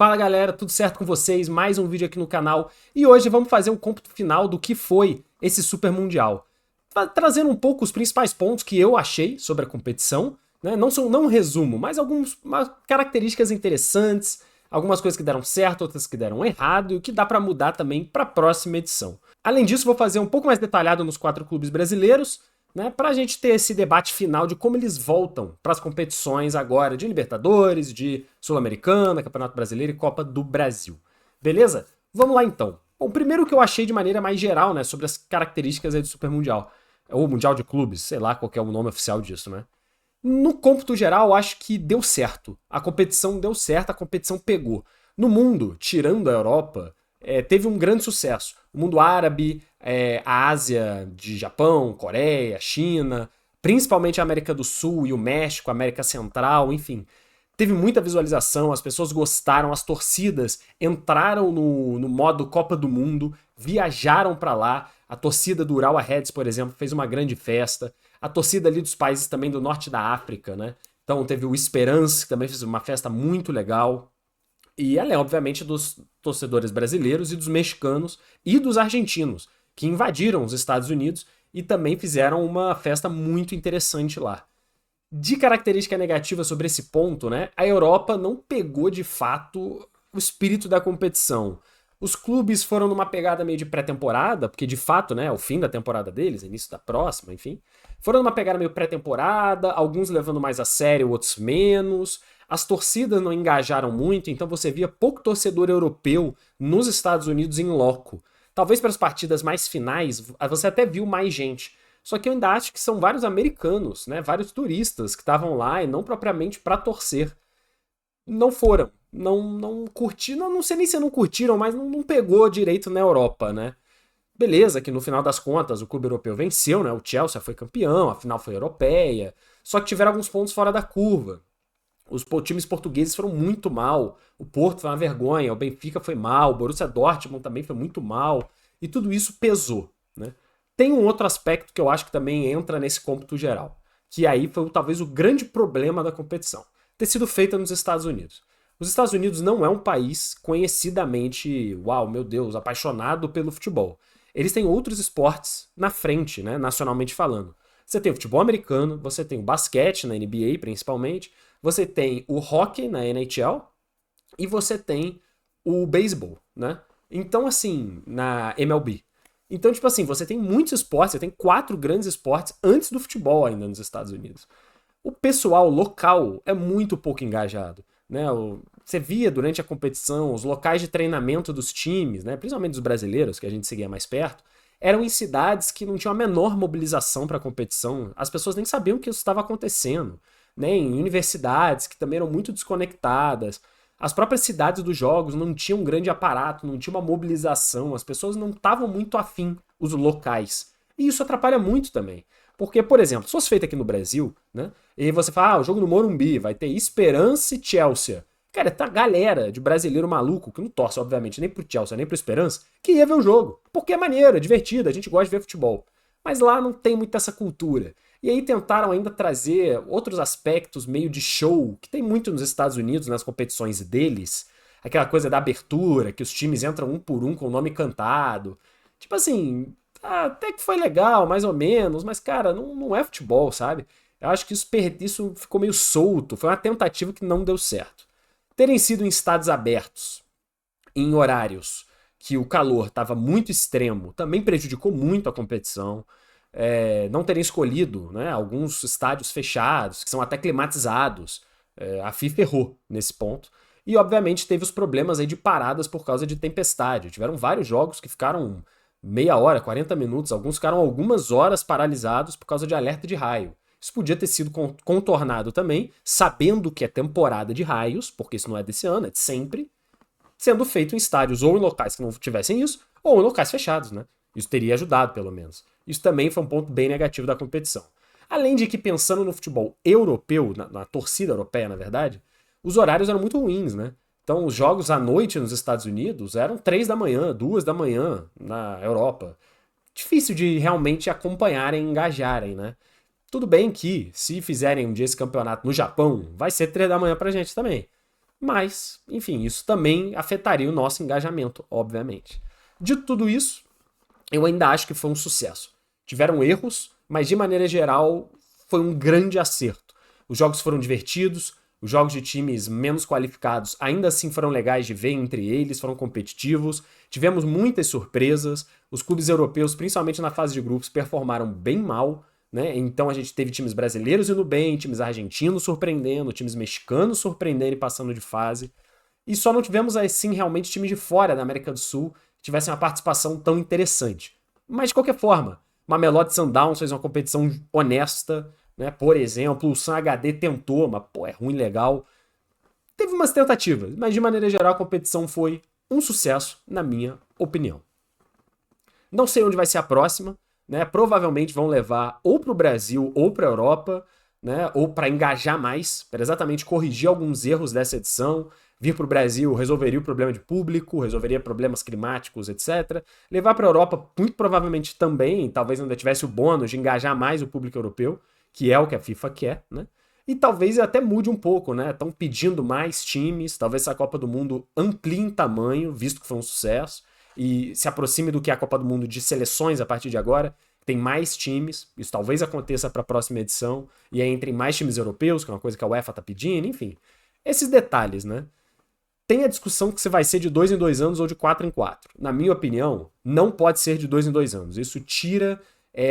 Fala galera, tudo certo com vocês? Mais um vídeo aqui no canal e hoje vamos fazer um cômputo final do que foi esse Super Mundial. Trazendo um pouco os principais pontos que eu achei sobre a competição, né? Não um resumo, mas algumas características interessantes, algumas coisas que deram certo, outras que deram errado e o que dá para mudar também para a próxima edição. Além disso, vou fazer um pouco mais detalhado nos 4 clubes brasileiros, né, para a gente ter esse debate final de como eles voltam para as competições agora de Libertadores, de Sul-Americana, Campeonato Brasileiro e Copa do Brasil. Beleza? Vamos lá então. Bom, primeiro o que eu achei de maneira mais geral, né, sobre as características aí do Super Mundial, ou Mundial de Clubes, sei lá qual que é o nome oficial disso, né? No cômputo geral, acho que deu certo. A competição deu certo, a competição pegou. No mundo, tirando a Europa, teve um grande sucesso. O mundo árabe, a Ásia de Japão, Coreia, China, principalmente a América do Sul e o México, a América Central, enfim. Teve muita visualização, as pessoas gostaram, as torcidas entraram no modo Copa do Mundo, viajaram para lá. A torcida do Urawa Reds, por exemplo, fez uma grande festa. A torcida ali dos países também do norte da África, né? Então teve o Esperance, que também fez uma festa muito legal. E além, obviamente, dos torcedores brasileiros e dos mexicanos e dos argentinos, que invadiram os Estados Unidos e também fizeram uma festa muito interessante lá. De característica negativa sobre esse ponto, né? A Europa não pegou de fato o espírito da competição. Os clubes foram numa pegada meio de pré-temporada, porque de fato, né, é o fim da temporada deles, início da próxima, enfim. Foram numa pegada meio pré-temporada, alguns levando mais a sério, outros menos. As torcidas não engajaram muito, então você via pouco torcedor europeu nos Estados Unidos em loco. Talvez para as partidas mais finais, você até viu mais gente. Só que eu ainda acho que são vários americanos, né? Vários turistas que estavam lá e não propriamente para torcer. Não foram. Não curtiram, não sei nem se não curtiram, mas não pegou direito na Europa, né? Beleza, que no final das contas o clube europeu venceu, né? O Chelsea foi campeão, a final foi europeia. Só que tiveram alguns pontos fora da curva. Os times portugueses foram muito mal. O Porto foi uma vergonha, o Benfica foi mal, o Borussia Dortmund também foi muito mal. E tudo isso pesou, né? Tem um outro aspecto que eu acho que também entra nesse cômputo geral, que aí foi talvez o grande problema da competição, ter sido feita nos Estados Unidos. Os Estados Unidos não é um país conhecidamente, uau, meu Deus, apaixonado pelo futebol. Eles têm outros esportes na frente, né, nacionalmente falando. Você tem o futebol americano, você tem o basquete na NBA principalmente, você tem o hockey na NHL e você tem o beisebol, né? Então, assim, na MLB. Então, tipo assim, você tem muitos esportes, você tem 4 grandes esportes antes do futebol ainda nos Estados Unidos. O pessoal local é muito pouco engajado, né? Você via durante a competição os locais de treinamento dos times, né? Principalmente dos brasileiros, que a gente seguia mais perto, eram em cidades que não tinham a menor mobilização para a competição. As pessoas nem sabiam que isso estava acontecendo, né? Em universidades que também eram muito desconectadas. As próprias cidades dos jogos não tinham um grande aparato, não tinha uma mobilização, as pessoas não estavam muito afim, os locais. E isso atrapalha muito também. Porque, por exemplo, se fosse feito aqui no Brasil, né? E aí você fala, o jogo no Morumbi vai ter Esperance e Chelsea. Cara, tá galera de brasileiro maluco, que não torce, obviamente, nem pro Chelsea, nem pro Esperance, que ia ver o jogo. Porque é maneiro, é divertido, a gente gosta de ver futebol. Mas lá não tem muito essa cultura. E aí tentaram ainda trazer outros aspectos meio de show, que tem muito nos Estados Unidos, nas competições deles. Aquela coisa da abertura, que os times entram um por um com o nome cantado. Tipo assim, até que foi legal, mais ou menos, mas cara, não é futebol, sabe? Eu acho que isso ficou meio solto, foi uma tentativa que não deu certo. Terem sido em estádios abertos, em horários que o calor estava muito extremo, também prejudicou muito a competição. Não terem escolhido, né, alguns estádios fechados, que são até climatizados. A FIFA errou nesse ponto. E, obviamente, teve os problemas aí de paradas por causa de tempestade. Tiveram vários jogos que ficaram meia hora, 40 minutos, alguns ficaram algumas horas paralisados por causa de alerta de raio. Isso podia ter sido contornado também, sabendo que é temporada de raios, porque isso não é desse ano, é de sempre, sendo feito em estádios ou em locais que não tivessem isso, ou em locais fechados, né? Isso teria ajudado, pelo menos. Isso também foi um ponto bem negativo da competição. Além de que, pensando no futebol europeu, na torcida europeia, na verdade, os horários eram muito ruins, né? Então, os jogos à noite nos Estados Unidos eram 3 da manhã, 2 da manhã na Europa. Difícil de realmente acompanharem e engajarem, né? Tudo bem que, se fizerem um dia esse campeonato no Japão, vai ser 3 da manhã pra gente também. Mas, enfim, isso também afetaria o nosso engajamento, obviamente. Dito tudo isso, eu ainda acho que foi um sucesso. Tiveram erros, mas de maneira geral foi um grande acerto. Os jogos foram divertidos, os jogos de times menos qualificados ainda assim foram legais de ver entre eles, foram competitivos, tivemos muitas surpresas, os clubes europeus, principalmente na fase de grupos, performaram bem mal, né? Então a gente teve times brasileiros indo bem, times argentinos surpreendendo, times mexicanos surpreendendo e passando de fase. E só não tivemos, assim, realmente times de fora da América do Sul que tivessem uma participação tão interessante. Mas, de qualquer forma, Mamelodi Sundowns fez uma competição honesta, né? Por exemplo, o Sun HD tentou, mas, pô, é ruim legal. Teve umas tentativas, mas, de maneira geral, a competição foi um sucesso, na minha opinião. Não sei onde vai ser a próxima, né? Provavelmente vão levar ou para o Brasil ou para a Europa, né? Ou para engajar mais, para exatamente corrigir alguns erros dessa edição. Vir para o Brasil resolveria o problema de público, resolveria problemas climáticos, etc. Levar para a Europa, muito provavelmente também, talvez ainda tivesse o bônus de engajar mais o público europeu, que é o que a FIFA quer, né? E talvez até mude um pouco, né? Estão pedindo mais times, talvez essa Copa do Mundo amplie em tamanho, visto que foi um sucesso, e se aproxime do que é a Copa do Mundo de seleções a partir de agora. Tem mais times, isso talvez aconteça para a próxima edição, e aí entrem mais times europeus, que é uma coisa que a UEFA tá pedindo, enfim. Esses detalhes, né? Tem a discussão que se vai ser de 2 em 2 anos ou de 4 em 4. Na minha opinião, não pode ser de 2 em 2 anos. Isso tira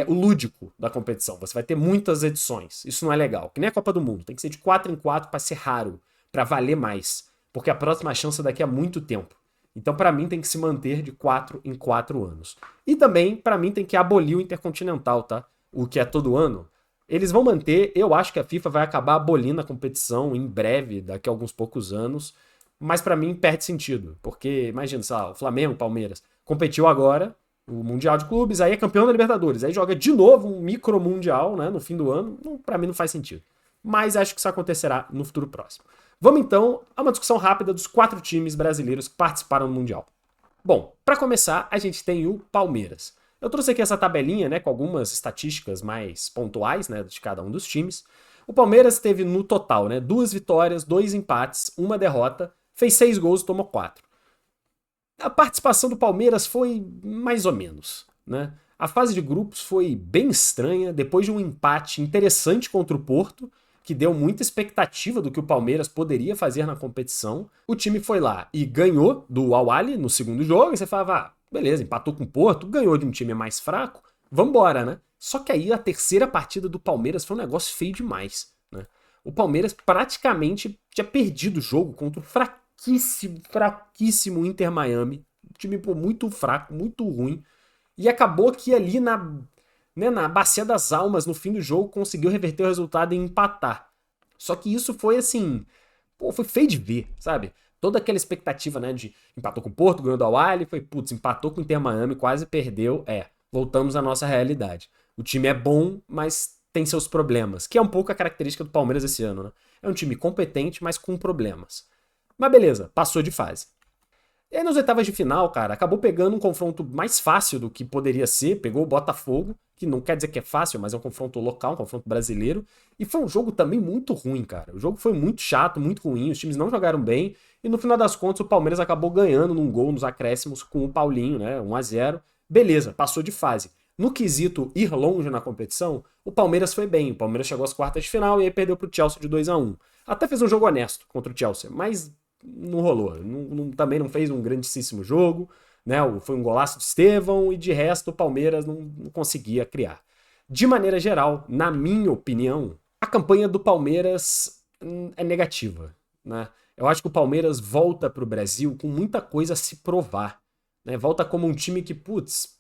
o lúdico da competição. Você vai ter muitas edições. Isso não é legal. Que nem a Copa do Mundo. Tem que ser de 4 em 4 para ser raro, para valer mais. Porque a próxima chance é daqui a muito tempo. Então, para mim, tem que se manter de 4 em 4 anos. E também, para mim, tem que abolir o Intercontinental, tá? O que é todo ano. Eles vão manter, eu acho que a FIFA vai acabar abolindo a competição em breve, daqui a alguns poucos anos. Mas para mim perde sentido, porque imagina, sei lá, o Flamengo, Palmeiras, competiu agora, o Mundial de Clubes, aí é campeão da Libertadores, aí joga de novo um micro mundial, né, no fim do ano, para mim não faz sentido. Mas acho que isso acontecerá no futuro próximo. Vamos então a uma discussão rápida dos 4 times brasileiros que participaram do Mundial. Bom, para começar, a gente tem o Palmeiras. Eu trouxe aqui essa tabelinha, né, com algumas estatísticas mais pontuais, né, de cada um dos times. O Palmeiras teve no total, né, 2 vitórias, 2 empates, 1 derrota, fez 6 gols e tomou 4. A participação do Palmeiras foi mais ou menos, né? A fase de grupos foi bem estranha, depois de um empate interessante contra o Porto, que deu muita expectativa do que o Palmeiras poderia fazer na competição. O time foi lá e ganhou do Al-Ahly no segundo jogo, e você falava, ah, beleza, empatou com o Porto, ganhou de um time mais fraco, vambora, né? Só que aí a terceira partida do Palmeiras foi um negócio feio demais, né? O Palmeiras praticamente tinha perdido o jogo contra o fraquíssimo Inter Miami. Um time pô, muito fraco, muito ruim. E acabou que ali na Bacia das Almas, no fim do jogo, conseguiu reverter o resultado e empatar. Só que isso foi assim, pô, foi feio de ver, sabe? Toda aquela expectativa, né, de empatou com o Porto, ganhou do Al-Ahly, foi, putz, empatou com o Inter Miami, quase perdeu. Voltamos à nossa realidade. O time é bom, mas tem seus problemas, que é um pouco a característica do Palmeiras esse ano, né? É um time competente, mas com problemas. Mas beleza, passou de fase. E aí nas oitavas de final, cara, acabou pegando um confronto mais fácil do que poderia ser, pegou o Botafogo, que não quer dizer que é fácil, mas é um confronto local, um confronto brasileiro, e foi um jogo também muito ruim, cara. O jogo foi muito chato, muito ruim, os times não jogaram bem, e no final das contas o Palmeiras acabou ganhando num gol nos acréscimos com o Paulinho, né, 1-0. Beleza, passou de fase. No quesito ir longe na competição, o Palmeiras foi bem, o Palmeiras chegou às quartas de final e aí perdeu pro Chelsea de 2-1. Até fez um jogo honesto contra o Chelsea, mas não rolou. Também não fez um grandíssimo jogo, né? Foi um golaço de Estevão e de resto o Palmeiras não conseguia criar. De maneira geral, na minha opinião, a campanha do Palmeiras é negativa, né? Eu acho que o Palmeiras volta pro Brasil com muita coisa a se provar, né? Volta como um time que, putz,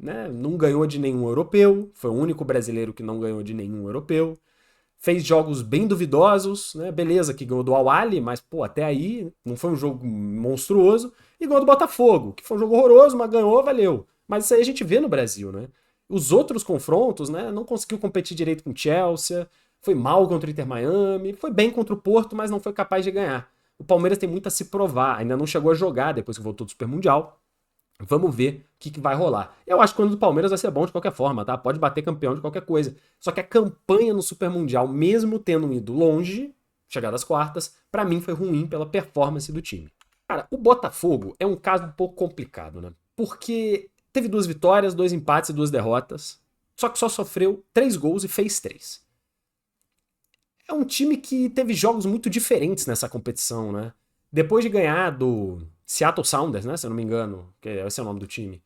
né, não ganhou de nenhum europeu, foi o único brasileiro que não ganhou de nenhum europeu. Fez jogos bem duvidosos, né? Beleza, que ganhou do Al-Ahly, mas, pô, até aí não foi um jogo monstruoso. E ganhou do Botafogo, que foi um jogo horroroso, mas ganhou, valeu. Mas isso aí a gente vê no Brasil, né? Os outros confrontos, né? Não conseguiu competir direito com o Chelsea, foi mal contra o Inter Miami, foi bem contra o Porto, mas não foi capaz de ganhar. O Palmeiras tem muito a se provar, ainda não chegou a jogar depois que voltou do Super Mundial. Vamos ver o que vai rolar. Eu acho que o ano do Palmeiras vai ser bom de qualquer forma, tá? Pode bater campeão de qualquer coisa. Só que a campanha no Super Mundial, mesmo tendo ido longe, chegar das quartas, pra mim foi ruim pela performance do time. Cara, o Botafogo é um caso um pouco complicado, né? Porque teve 2 vitórias, 2 empates e 2 derrotas, só que só sofreu 3 gols e fez 3. É um time que teve jogos muito diferentes nessa competição, né? Depois de ganhar do Seattle Sounders, né, se eu não me engano, que esse é o nome do time,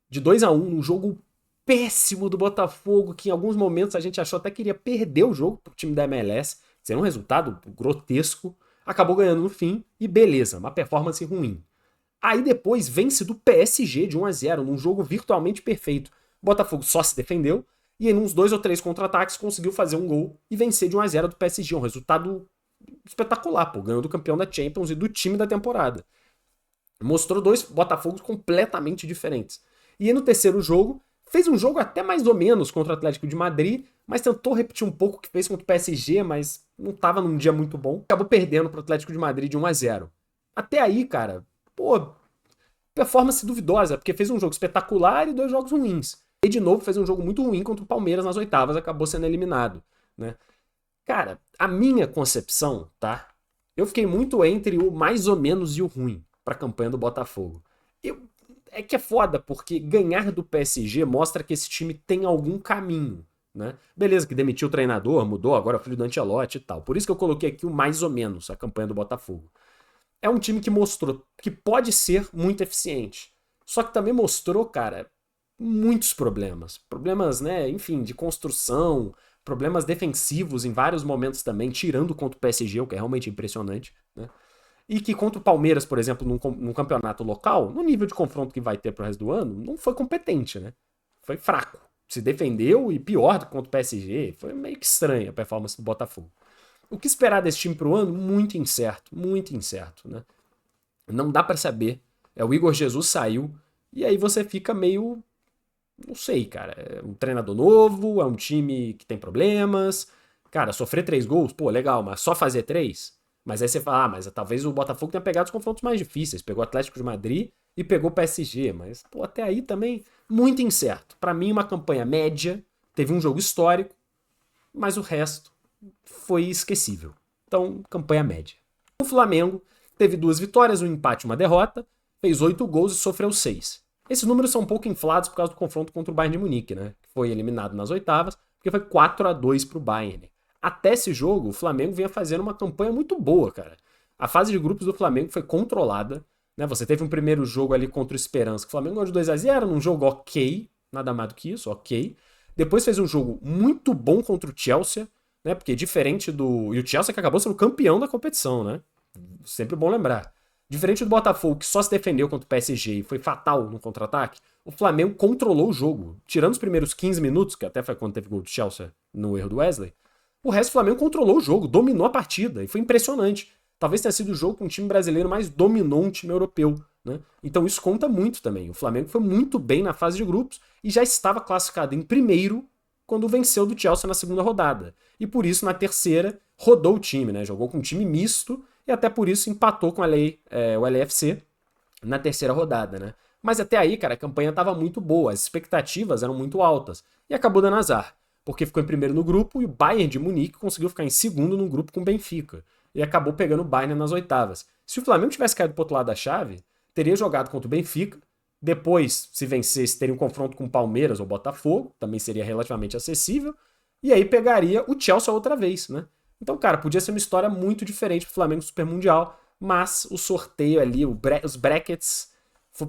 de 2-1, um jogo péssimo do Botafogo, que em alguns momentos a gente achou até que iria perder o jogo pro time da MLS, sendo um resultado grotesco, acabou ganhando no fim, e beleza, uma performance ruim. Aí depois vence do PSG de 1-0, num jogo virtualmente perfeito. O Botafogo só se defendeu, e em uns 2 ou 3 contra-ataques conseguiu fazer um gol e vencer de 1-0 do PSG, um resultado espetacular, pô, ganhou do campeão da Champions e do time da temporada. Mostrou 2 Botafogos completamente diferentes. E aí no terceiro jogo, fez um jogo até mais ou menos contra o Atlético de Madrid, mas tentou repetir um pouco o que fez contra o PSG, mas não estava num dia muito bom. Acabou perdendo pro Atlético de Madrid de 1-0. Até aí, cara, pô, performance duvidosa, porque fez um jogo espetacular e 2 jogos ruins. E de novo fez um jogo muito ruim contra o Palmeiras nas oitavas, acabou sendo eliminado, né? Cara, a minha concepção, tá? Eu fiquei muito entre o mais ou menos e o ruim pra campanha do Botafogo. É que é foda, porque ganhar do PSG mostra que esse time tem algum caminho, né? Beleza, que demitiu o treinador, mudou, agora é o filho do Ancelotti e tal. Por isso que eu coloquei aqui o mais ou menos, a campanha do Botafogo. É um time que mostrou que pode ser muito eficiente. Só que também mostrou, cara, muitos problemas. Problemas, né, enfim, de construção, problemas defensivos em vários momentos também, tirando contra o PSG, o que é realmente impressionante, né? E que contra o Palmeiras, por exemplo, num campeonato local, no nível de confronto que vai ter pro resto do ano, não foi competente, né? Foi fraco. Se defendeu e pior do que contra o PSG. Foi meio que estranha a performance do Botafogo. O que esperar desse time pro ano? Muito incerto, né? Não dá pra saber. O Igor Jesus saiu, e aí você fica meio... Não sei, cara. É um treinador novo, é um time que tem problemas. Cara, sofrer 3 gols, pô, legal, mas só fazer 3? Mas aí você fala, mas talvez o Botafogo tenha pegado os confrontos mais difíceis. Pegou o Atlético de Madrid e pegou o PSG. Mas, pô, até aí também muito incerto. Pra mim, uma campanha média. Teve um jogo histórico, mas o resto foi esquecível. Então, campanha média. O Flamengo teve 2 vitórias, um empate e uma derrota. Fez 8 gols e sofreu 6. Esses números são um pouco inflados por causa do confronto contra o Bayern de Munique, né? Que foi eliminado nas oitavas, porque foi 4-2 pro Bayern. Até esse jogo, o Flamengo vinha fazendo uma campanha muito boa, cara. A fase de grupos do Flamengo foi controlada, né? Você teve um primeiro jogo ali contra o Esperança, que o Flamengo ganhou de 2-0, num jogo ok, nada mais do que isso, ok. Depois fez um jogo muito bom contra o Chelsea, né? Porque diferente do... E o Chelsea que acabou sendo campeão da competição, né? Sempre bom lembrar. Diferente do Botafogo, que só se defendeu contra o PSG e foi fatal no contra-ataque, o Flamengo controlou o jogo. Tirando os primeiros 15 minutos, que até foi quando teve gol do Chelsea no erro do Wesley, o resto do Flamengo controlou o jogo, dominou a partida, e foi impressionante. Talvez tenha sido o jogo que um time brasileiro mais dominou um time europeu, né? Então isso conta muito também. O Flamengo foi muito bem na fase de grupos e já estava classificado em primeiro quando venceu do Chelsea na segunda rodada. E por isso, na terceira, rodou o time, né? Jogou com um time misto e até por isso empatou com o LFC na terceira rodada, né? Mas até aí, cara, a campanha estava muito boa, as expectativas eram muito altas. E acabou dando azar, porque ficou em primeiro no grupo e o Bayern de Munique conseguiu ficar em segundo no grupo com o Benfica. E acabou pegando o Bayern nas oitavas. Se o Flamengo tivesse caído pro outro lado da chave, teria jogado contra o Benfica, depois, se vencesse, teria um confronto com o Palmeiras ou Botafogo, também seria relativamente acessível, e aí pegaria o Chelsea outra vez, né? Então, cara, podia ser uma história muito diferente pro Flamengo Super Mundial, mas o sorteio ali, os brackets,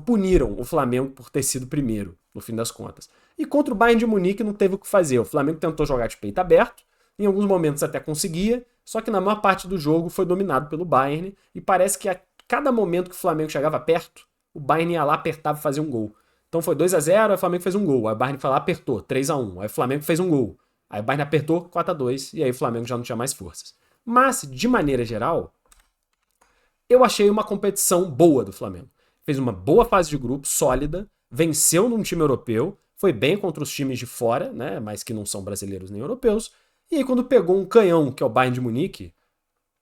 puniram o Flamengo por ter sido primeiro, no fim das contas. E contra o Bayern de Munique não teve o que fazer. O Flamengo tentou jogar de peito aberto, em alguns momentos até conseguia, só que na maior parte do jogo foi dominado pelo Bayern, e parece que a cada momento que o Flamengo chegava perto, o Bayern ia lá, apertava e fazia um gol. Então foi 2-0, aí o Flamengo fez um gol, aí o Bayern foi lá, apertou, 3-1, aí o Flamengo fez um gol. Aí o Bayern apertou, 4-2, e aí o Flamengo já não tinha mais forças. Mas, de maneira geral, eu achei uma competição boa do Flamengo. Fez uma boa fase de grupo, sólida, venceu num time europeu, foi bem contra os times de fora, né, mas que não são brasileiros nem europeus, e aí quando pegou um canhão, que é o Bayern de Munique,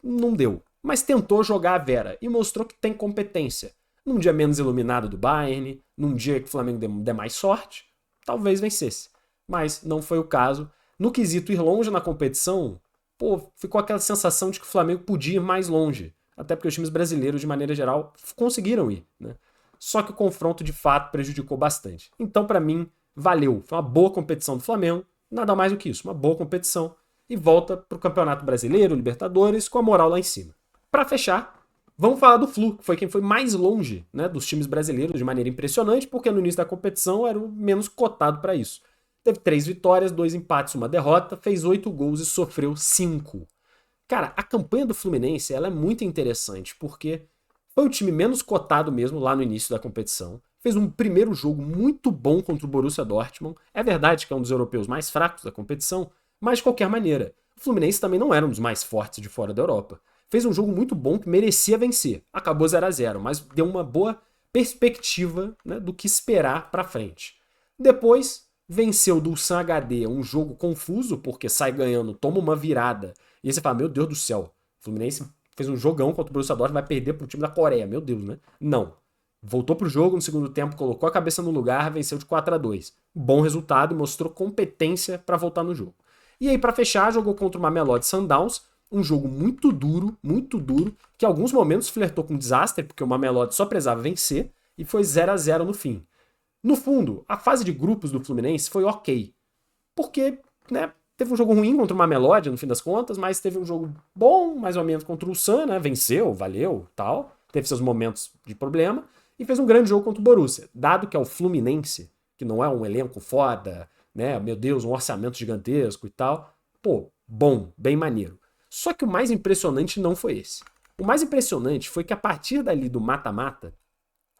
não deu. Mas tentou jogar a vera e mostrou que tem competência. Num dia menos iluminado do Bayern, num dia que o Flamengo der mais sorte, talvez vencesse. Mas não foi o caso. No quesito ir longe na competição, pô, ficou aquela sensação de que o Flamengo podia ir mais longe. Até porque os times brasileiros, de maneira geral, conseguiram ir, né? Só que o confronto, de fato, prejudicou bastante. Então, pra mim, valeu. Foi uma boa competição do Flamengo. Nada mais do que isso, uma boa competição. E volta pro Campeonato Brasileiro, Libertadores, com a moral lá em cima. Pra fechar, vamos falar do Flu, que foi quem foi mais longe, né, dos times brasileiros de maneira impressionante, porque no início da competição era o menos cotado pra isso. Teve 3 vitórias, 2 empates, 1 derrota, fez 8 gols e sofreu 5. Cara, a campanha do Fluminense ela é muito interessante, porque foi o time menos cotado mesmo lá no início da competição. Fez um primeiro jogo muito bom contra o Borussia Dortmund. É verdade que é um dos europeus mais fracos da competição, mas de qualquer maneira, o Fluminense também não era um dos mais fortes de fora da Europa. Fez um jogo muito bom que merecia vencer. Acabou 0-0, mas deu uma boa perspectiva, né, do que esperar pra frente. Depois, venceu do Ulsan HD, um jogo confuso, porque sai ganhando, toma uma virada. E aí você fala, meu Deus do céu, o Fluminense fez um jogão contra o Borussia Dortmund, vai perder pro time da Coreia, meu Deus, né? Não. Voltou pro jogo no segundo tempo, colocou a cabeça no lugar, venceu de 4-2. Bom resultado e mostrou competência para voltar no jogo. E aí, para fechar, jogou contra o Mamelodi Sundowns, um jogo muito duro, que em alguns momentos flertou com desastre, porque o Mamelodi só precisava vencer, e foi 0-0 no fim. No fundo, a fase de grupos do Fluminense foi ok, porque, né, teve um jogo ruim contra o Mamelodi, no fim das contas, mas teve um jogo bom, mais ou menos, contra o Ulsan, né, venceu, valeu, tal, teve seus momentos de problema, e fez um grande jogo contra o Borussia. Dado que é o Fluminense, que não é um elenco foda, né, meu Deus, um orçamento gigantesco e tal, pô, bom, bem maneiro. Só que o mais impressionante não foi esse. O mais impressionante foi que a partir dali do mata-mata,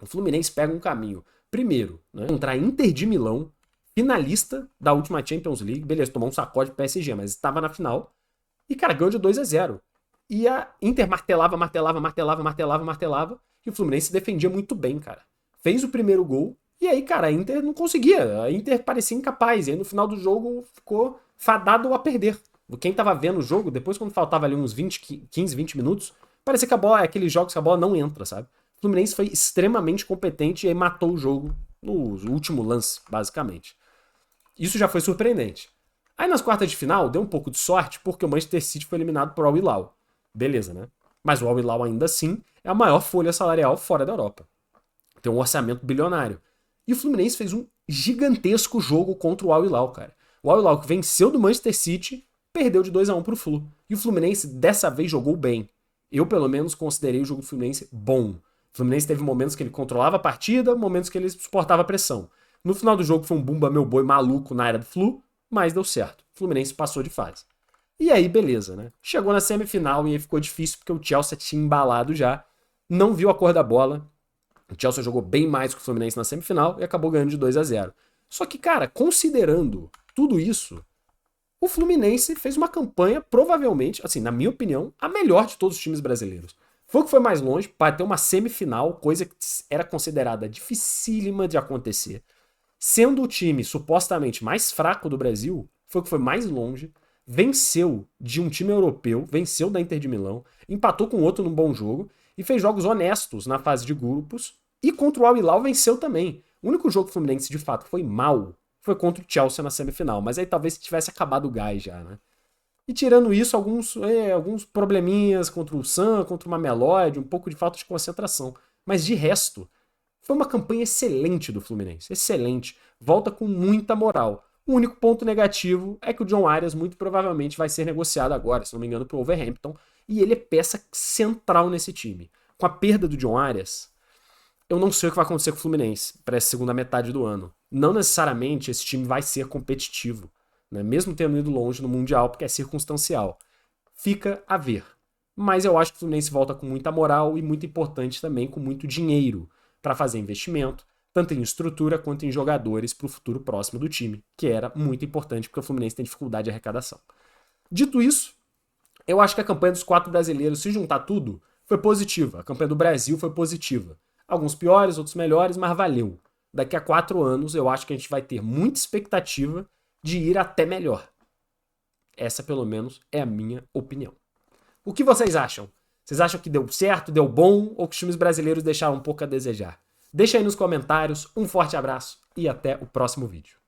o Fluminense pega um caminho, primeiro, né, contra a Inter de Milão, finalista da última Champions League, beleza, tomou um sacode de PSG, mas estava na final, e cara, ganhou de 2-0. E a Inter martelava, e o Fluminense defendia muito bem, cara. Fez o primeiro gol, e aí, cara, a Inter não conseguia, a Inter parecia incapaz, e aí no final do jogo ficou fadado a perder. Quem tava vendo o jogo, depois quando faltava ali uns 15, 20 minutos, parecia que a bola, aqueles jogos que a bola não entra, sabe? O Fluminense foi extremamente competente e aí matou o jogo no último lance, basicamente. Isso já foi surpreendente. Aí nas quartas de final, deu um pouco de sorte, porque o Manchester City foi eliminado por Al Hilal. Beleza, né? Mas o Al Hilal ainda assim é a maior folha salarial fora da Europa. Tem um orçamento bilionário. E o Fluminense fez um gigantesco jogo contra o Al Hilal, cara. O Al Hilal que venceu do Manchester City, perdeu de 2-1 pro Flu. E o Fluminense dessa vez jogou bem. Eu, pelo menos, considerei o jogo do Fluminense bom. O Fluminense teve momentos que ele controlava a partida, momentos que ele suportava a pressão. No final do jogo foi um bumba meu boi maluco na área do Flu, mas deu certo. O Fluminense passou de fase. E aí, beleza, né? Chegou na semifinal e aí ficou difícil porque o Chelsea tinha embalado já. Não viu a cor da bola. O Chelsea jogou bem mais que o Fluminense na semifinal e acabou ganhando de 2-0. Só que, cara, considerando tudo isso, o Fluminense fez uma campanha, provavelmente, assim, na minha opinião, a melhor de todos os times brasileiros. Foi o que foi mais longe, para ter uma semifinal, coisa que era considerada dificílima de acontecer. Sendo o time supostamente mais fraco do Brasil, foi o que foi mais longe, venceu de um time europeu, venceu da Inter de Milão, empatou com outro num bom jogo e fez jogos honestos na fase de grupos e contra o Al Hilal venceu também. O único jogo que o Fluminense de fato foi mal foi contra o Chelsea na semifinal, mas aí talvez tivesse acabado o gás já, né? E tirando isso, alguns probleminhas contra o Sam, contra o Mamelodi, um pouco de falta de concentração. Mas de resto, foi uma campanha excelente do Fluminense, excelente. Volta com muita moral. O único ponto negativo é que o John Arias muito provavelmente vai ser negociado agora, se não me engano, para o Wolverhampton, e ele é peça central nesse time. Com a perda do John Arias, eu não sei o que vai acontecer com o Fluminense para essa segunda metade do ano. Não necessariamente esse time vai ser competitivo, né? Mesmo tendo ido longe no Mundial, porque é circunstancial. Fica a ver. Mas eu acho que o Fluminense volta com muita moral e muito importante também, com muito dinheiro para fazer investimento, tanto em estrutura quanto em jogadores para o futuro próximo do time, que era muito importante porque o Fluminense tem dificuldade de arrecadação. Dito isso, eu acho que a campanha dos 4 brasileiros, se juntar tudo, foi positiva. A campanha do Brasil foi positiva. Alguns piores, outros melhores, mas valeu. Daqui a 4 anos, eu acho que a gente vai ter muita expectativa de ir até melhor. Essa, pelo menos, é a minha opinião. O que vocês acham? Vocês acham que deu certo, deu bom, ou que os times brasileiros deixaram um pouco a desejar? Deixa aí nos comentários, um forte abraço e até o próximo vídeo.